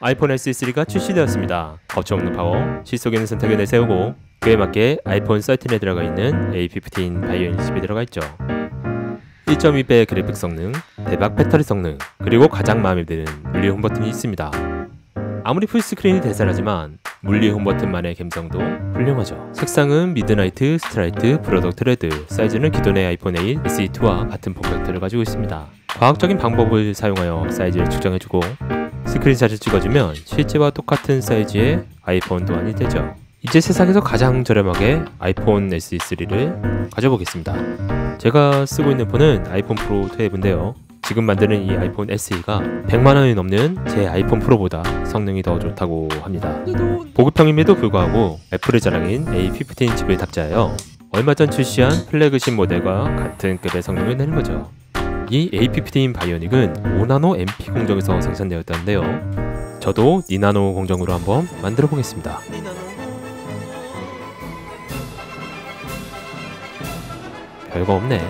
아이폰 SE3가 출시되었습니다. 거침없는 파워, 실속 있는 선택을 내세우고 그에 맞게 아이폰 13에 들어가 있는 A15 바이오닉 칩이 들어가 있죠. 1.2배 그래픽 성능, 대박 배터리 성능, 그리고 가장 마음에 드는 물리 홈 버튼이 있습니다. 아무리 풀스크린이 대단하지만 물리 홈 버튼만의 감성도 훌륭하죠. 색상은 미드나이트, 스트라이트, 브로덕 레드, 사이즈는 기존의 아이폰 8 SE2와 같은 폼팩트를 가지고 있습니다. 과학적인 방법을 사용하여 사이즈를 측정해주고 스크린샷을 찍어주면 실제와 똑같은 사이즈의 아이폰 도안이 되죠. 이제 세상에서 가장 저렴하게 아이폰 SE3를 가져보겠습니다. 제가 쓰고 있는 폰은 아이폰 프로 12인데요. 지금 만드는 이 아이폰 SE가 100만원이 넘는 제 아이폰 프로보다 성능이 더 좋다고 합니다. 보급형임에도 불구하고 애플의 자랑인 A15 칩을 탑재하여 얼마 전 출시한 플래그십 모델과 같은 급의 성능을 내는 거죠. 이 A15 바이오닉은 5나노 MP 공정에서 생산되었다는데요. 저도 니나노 공정으로 한번 만들어 보겠습니다. 별거 없네.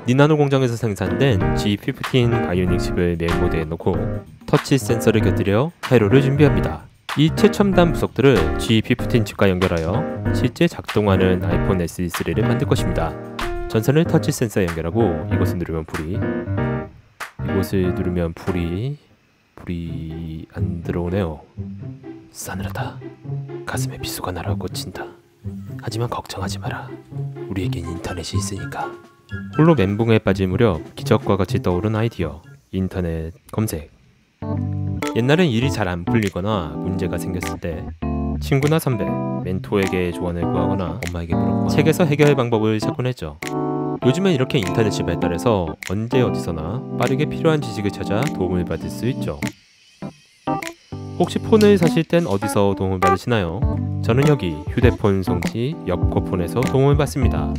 니나노 공정에서 생산된 G15 바이오닉 칩을 메인보드에 놓고 터치 센서를 곁들여 회로를 준비합니다. 이 최첨단 부속들을 G15 칩과 연결하여 실제 작동하는 아이폰 SE3를 만들 것입니다. 전선을 터치 센서에 연결하고 이곳을 누르면 불이 안 들어오네요. 싸늘하다. 가슴에 비수가 날아 꽂힌다. 하지만 걱정하지 마라. 우리에겐 인터넷이 있으니까. 홀로 멘붕에 빠질 무렵 기적과 같이 떠오른 아이디어. 인터넷 검색. 옛날엔 일이 잘 안 풀리거나 문제가 생겼을 때 친구나 선배, 멘토에게 조언을 구하거나 엄마에게 물어보거나 책에서 해결 방법을 찾곤 했죠. 요즘엔 이렇게 인터넷이 발달해서 언제 어디서나 빠르게 필요한 지식을 찾아 도움을 받을 수 있죠. 혹시 폰을 사실 땐 어디서 도움을 받으시나요? 저는 여기 휴대폰 성지 엽코폰에서 도움을 받습니다.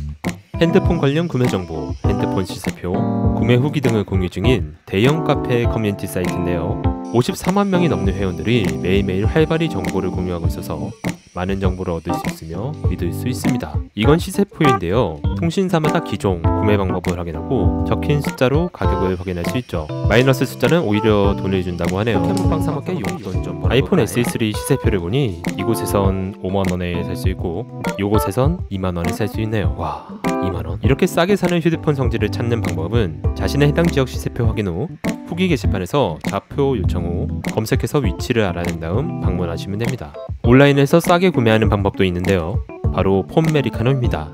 핸드폰 관련 구매 정보, 핸드폰 시세표, 구매 후기 등을 공유 중인 대형 카페 커뮤니티 사이트인데요. 54만 명이 넘는 회원들이 매일매일 활발히 정보를 공유하고 있어서 많은 정보를 얻을 수 있으며 믿을 수 있습니다. 이건 시세표인데요. 통신사마다 기종, 구매 방법을 확인하고 적힌 숫자로 가격을 확인할 수 있죠. 마이너스 숫자는 오히려 돈을 준다고 하네요. 포켓몬빵 사먹게 용돈 좀 벌어. 아이폰 SE3 시세표를 보니 이곳에선 5만원에 살 수 있고 이곳에선 2만원에 살 수 있네요. 와, 2만원? 이렇게 싸게 사는 휴대폰 성질을 찾는 방법은 자신의 해당 지역 시세표 확인 후 후기 게시판에서 좌표 요청 후 검색해서 위치를 알아낸 다음 방문하시면 됩니다. 온라인에서 싸게 구매하는 방법도 있는데요. 바로 폰메리카노입니다.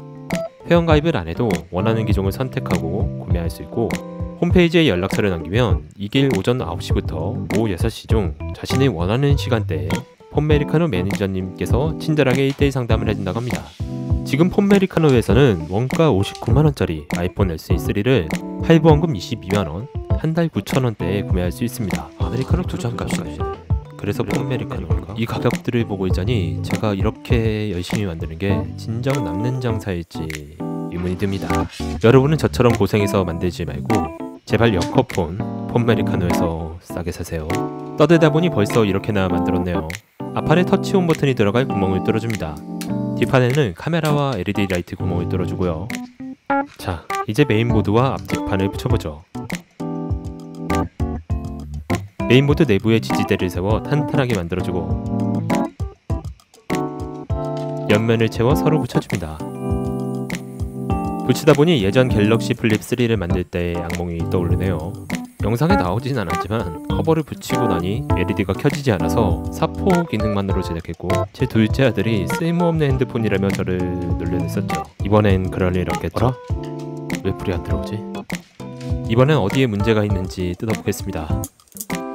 회원가입을 안해도 원하는 기종을 선택하고 구매할 수 있고 홈페이지에 연락처를 남기면 이길 오전 9시부터 오후 6시 중 자신이 원하는 시간대에 폰메리카노 매니저님께서 친절하게 1대1 상담을 해준다고 합니다. 지금 폰메리카노에서는 원가 59만원짜리 아이폰 SE3를 할부원금 22만원, 한 달 9천원대에 구매할 수 있습니다. 아메리카노 2잔 값이네. 그래서 폰메리카노인가? 이 가격들을 보고 있자니 제가 이렇게 열심히 만드는 게 진정 남는 장사일지 의문이 듭니다. 여러분은 저처럼 고생해서 만들지 말고 제발 엽커폰 폰메리카노에서 싸게 사세요. 떠들다 보니 벌써 이렇게나 만들었네요. 앞판에 터치 홈 버튼이 들어갈 구멍을 뚫어줍니다. 뒷판에는 카메라와 LED 라이트 구멍을 뚫어주고요. 자, 이제 메인보드와 앞뒷판을 붙여보죠. 메인보드 내부에 지지대를 세워 탄탄하게 만들어주고 옆면을 채워 서로 붙여줍니다. 붙이다 보니 예전 갤럭시 플립 3를 만들 때의 악몽이 떠오르네요. 영상에 나오진 않았지만 커버를 붙이고 나니 LED가 켜지지 않아서 사포 기능만으로 제작했고 제 둘째 아들이 쓸모없는 핸드폰이라며 저를 놀려냈었죠. 이번엔 그럴 일 없겠죠? 왜 불이 안 들어오지? 이번엔 어디에 문제가 있는지 뜯어보겠습니다.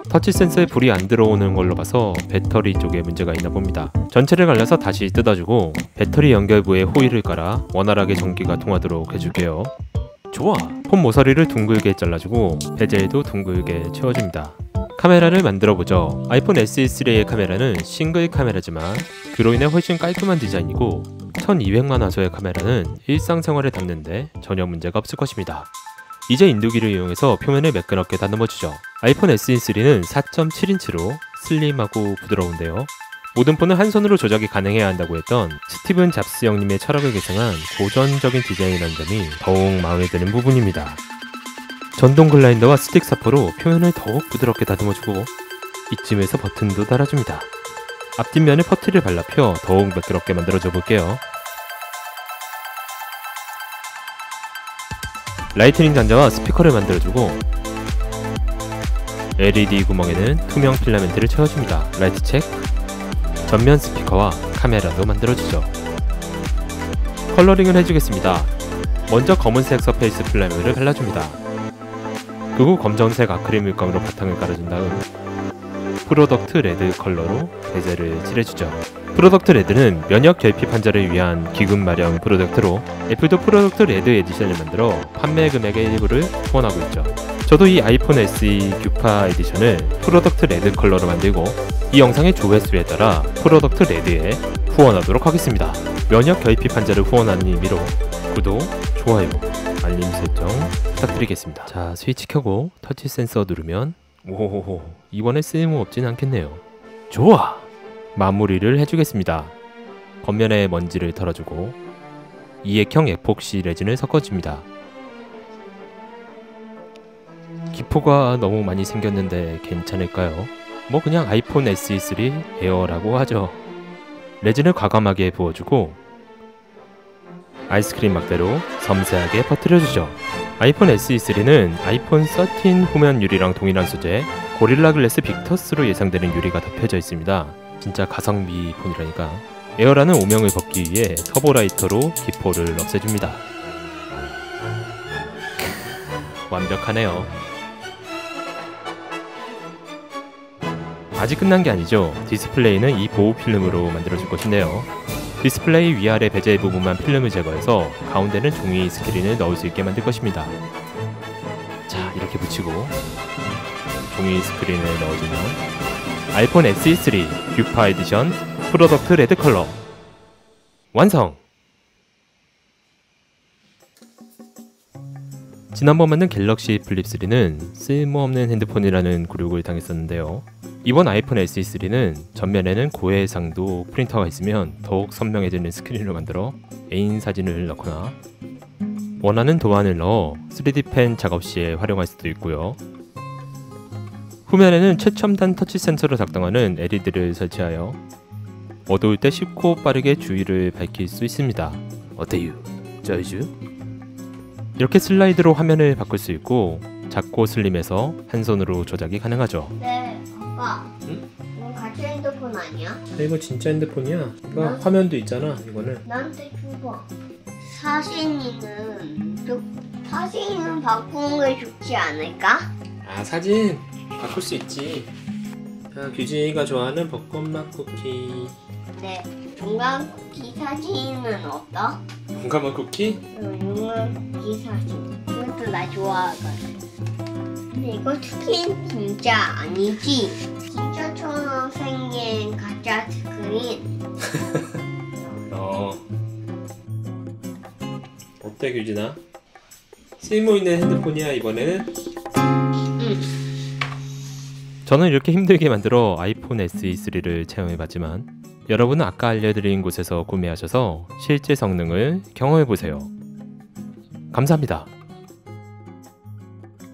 터치 센서에 불이 안 들어오는 걸로 봐서 배터리 쪽에 문제가 있나 봅니다. 전체를 갈라서 다시 뜯어주고 배터리 연결부에 호일을 깔아 원활하게 전기가 통하도록 해줄게요. 좋아! 폰 모서리를 둥글게 잘라주고 베젤도 둥글게 채워줍니다. 카메라를 만들어보죠. 아이폰 SE3의 카메라는 싱글 카메라지만 그로 인해 훨씬 깔끔한 디자인이고 1200만 화소의 카메라는 일상생활에 담는데 전혀 문제가 없을 것입니다. 이제 인두기를 이용해서 표면을 매끄럽게 다듬어주죠. 아이폰 SE3는 4.7인치로 슬림하고 부드러운데요. 모든 폰은 한 손으로 조작이 가능해야 한다고 했던 스티븐 잡스 형님의 철학을 계승한 고전적인 디자인이라는 점이 더욱 마음에 드는 부분입니다. 전동 글라인더와 스틱 사포로 표면을 더욱 부드럽게 다듬어주고 이쯤에서 버튼도 달아줍니다. 앞뒷면에 퍼트를 발라 펴 더욱 매끄럽게 만들어줘 볼게요. 라이트닝 단자와 스피커를 만들어주고 LED 구멍에는 투명 필라멘트를 채워줍니다. 라이트 체크. 전면 스피커와 카메라도 만들어주죠. 컬러링을 해주겠습니다. 먼저 검은색 서페이스 플라이머를 발라줍니다. 그 후 검정색 아크릴 물감으로 바탕을 깔아준 다음 프로덕트 레드 컬러로 베젤을 칠해주죠. 프로덕트 레드는 면역 결핍 환자를 위한 기금 마련 프로덕트로 애플도 프로덕트 레드 에디션을 만들어 판매 금액의 일부를 후원하고 있죠. 저도 이 아이폰 SE 뷰파 에디션을 프로덕트 레드 컬러로 만들고 이 영상의 조회수에 따라 프로덕트 레드에 후원하도록 하겠습니다. 면역 결핍 환자를 않는 의미로 구독, 좋아요, 알림 설정 부탁드리겠습니다. 자, 스위치 켜고 터치 센서 누르면 오호호호, 이번에 쓸모없진 않겠네요. 좋아! 마무리를 해주겠습니다. 겉면에 먼지를 털어주고 이액형 에폭시 레진을 섞어줍니다. 기포가 너무 많이 생겼는데 괜찮을까요? 뭐 그냥 아이폰 SE3 에어라고 하죠. 레진을 과감하게 부어주고 아이스크림 막대로 섬세하게 퍼뜨려주죠. 아이폰 SE3는 아이폰 13 후면 유리랑 동일한 소재 고릴라 글래스 빅터스로 예상되는 유리가 덮여져 있습니다. 진짜 가성비 폰이라니까. 에어라는 오명을 벗기 위해 터보라이터로 기포를 없애줍니다. 완벽하네요. 아직 끝난 게 아니죠. 디스플레이는 이 보호 필름으로 만들어줄 것인데요. 디스플레이 위아래 베젤 부분만 필름을 제거해서 가운데는 종이 스크린을 넣을 수 있게 만들 것입니다. 자, 이렇게 붙이고 종이 스크린을 넣어주면 아이폰 SE3 뷰파 에디션 프로덕트 레드 컬러 완성! 지난번 만든 갤럭시 플립 3는 쓸모없는 핸드폰이라는 굴욕을 당했었는데요. 이번 아이폰 SE3는 전면에는 고해상도 프린터가 있으면 더욱 선명해지는 스크린을 만들어 애인 사진을 넣거나 원하는 도안을 넣어 3D 펜 작업 시에 활용할 수도 있고요. 후면에는 최첨단 터치 센서로 작동하는 LED를 설치하여 어두울 때 쉽고 빠르게 주위를 밝힐 수 있습니다. 어때요? 쩔죠? 이렇게 슬라이드로 화면을 바꿀 수 있고 작고 슬림해서 한 손으로 조작이 가능하죠. 네, 아빠. 응? 이거 가짜 핸드폰 아니야? 이거 진짜 핸드폰이야. 이거 화면도 있잖아. 이거는. 나한테 줘봐. 사진은 바꾸는 게 좋지 않을까? 아, 사진 바꿀 수 있지. 자, 규진이가 좋아하는 벚꽃맛 쿠키. 네, 중간 쿠키 사진은 어떠? 용감한 쿠키? 중간 쿠키 사진. 이것도 나 좋아하거든. 근데 이거 스크린 진짜 아니지? 진짜처럼 생긴 가짜 스크린. 어때 규진아? 쓸모 있는 핸드폰이야 이번에는? 응. 저는 이렇게 힘들게 만들어 아이폰 SE3를 체험해봤지만 여러분은 아까 알려드린 곳에서 구매하셔서 실제 성능을 경험해보세요. 감사합니다.